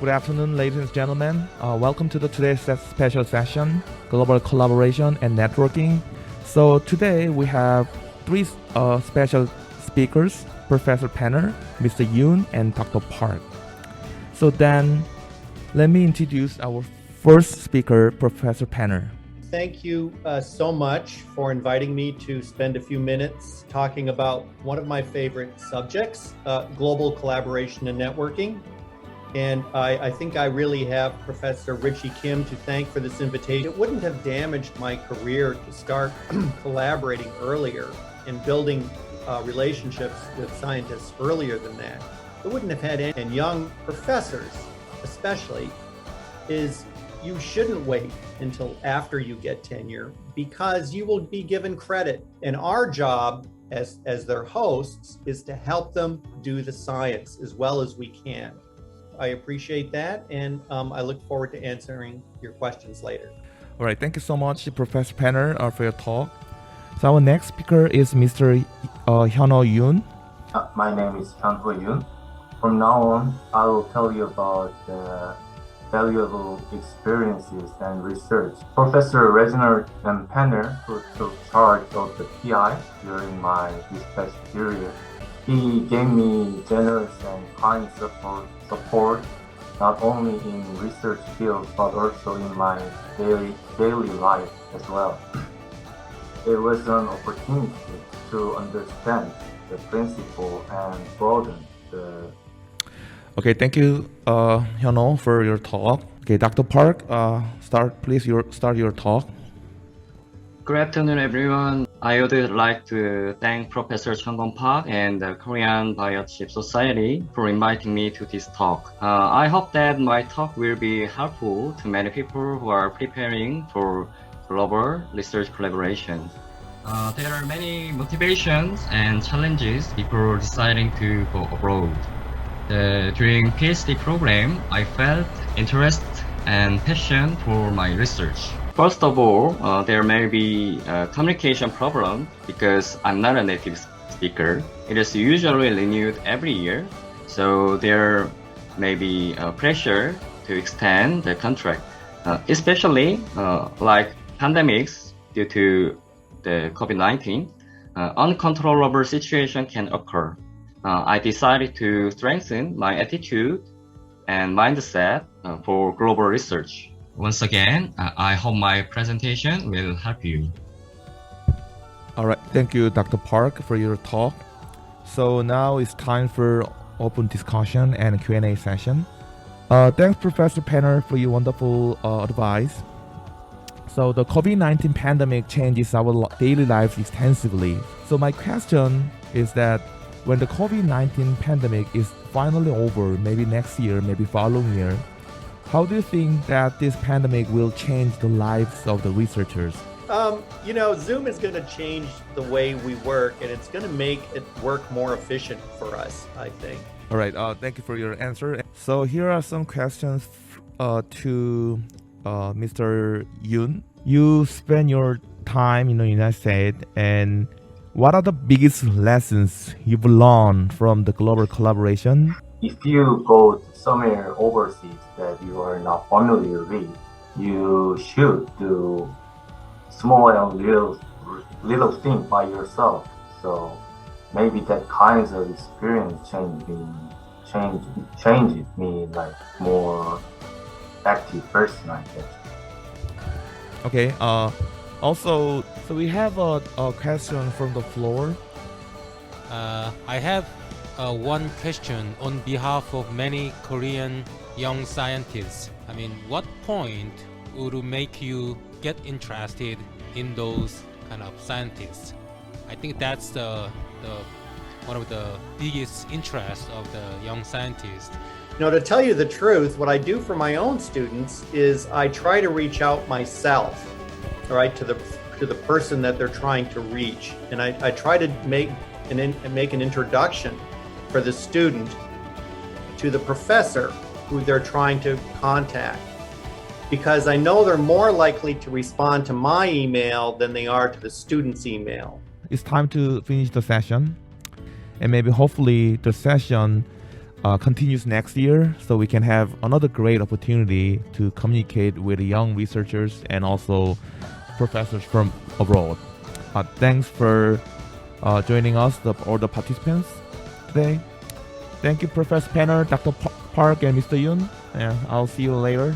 Good afternoon, ladies and gentlemen. Welcome to today's special session, Global Collaboration and Networking. So today we have three special speakers, Professor Penner, Mr. Yoon, and Dr. Park. So then, let me introduce our first speaker, Professor Penner. Thank you so much for inviting me to spend a few minutes talking about one of my favorite subjects, global collaboration and networking. And I think I really have Professor Richie Kim to thank for this invitation. It wouldn't have damaged my career to start collaborating earlier and building relationships with scientists earlier than that. It wouldn't have had any. And young professors, especially, is you shouldn't wait until after you get tenure because you will be given credit. And our job as their hosts is to help them do the science as well as we can. I appreciate that, and I look forward to answering your questions later. All right, thank you so much, Professor Penner, for your talk. So our next speaker is Mr. Hyunho Yoon. My name is Hyunho Yoon. From now on, I will tell you about the valuable experiences and research. Professor Reginald M. Penner, who took charge of the PI during my research period, he gave me generous and kind support not only in research field but also in my daily life as well. It was an opportunity to understand the principle and broaden the. Okay, thank you, Hyunho, for your talk. Okay, Dr. Park, start your talk. Good afternoon, everyone. I would like to thank Professor Chung-Gon Park and the Korean Biochip Society for inviting me to this talk. I hope that my talk will be helpful to many people who are preparing for global research collaboration. There are many motivations and challenges before deciding to go abroad. During PhD program, I felt interest and passion for my research. First of all, there may be a communication problem because I'm not a native speaker. It is usually renewed every year, so there may be pressure to extend the contract, especially like pandemics due to the COVID-19. Uncontrollable situation can occur. I decided to strengthen my attitude and mindset for global research. Once again, I hope my presentation will help you. All right, thank you, Dr. Park, for your talk. So now it's time for open discussion and Q&A session. Thanks, Professor Penner, for your wonderful advice. So the COVID-19 pandemic changes our daily lives extensively. So my question is that when the COVID-19 pandemic is finally over, maybe next year, maybe following year, how do you think that this pandemic will change the lives of the researchers? Zoom is going to change the way we work, and it's going to make it work more efficient for us, I think. All right, thank you for your answer. So here are some questions to Mr. Yoon. You spend your time in the United States, and what are the biggest lessons you've learned from the global collaboration? If you go to somewhere overseas that you are not familiar with, you should do small and little things by yourself. So maybe that kinds of experience changes me like more active person, I guess. Okay. Also, so we have a question from the floor. I have one question on behalf of many Korean young scientists. I mean, what point would make you get interested in those kind of scientists? I think that's the one of the biggest interests of the young scientists. To tell you the truth, what I do for my own students is I try to reach out myself, all right, to the person that they're trying to reach, and I try to make an introduction for the student to the professor who they're trying to contact, because I know they're more likely to respond to my email than they are to the student's email. It's time to finish the session, and maybe hopefully the session continues next year, so we can have another great opportunity to communicate with young researchers and also professors from abroad. Thanks for joining us, all the participants today. Thank you, Professor Penner, Dr. Park, and Mr. Yoon. And I'll see you later.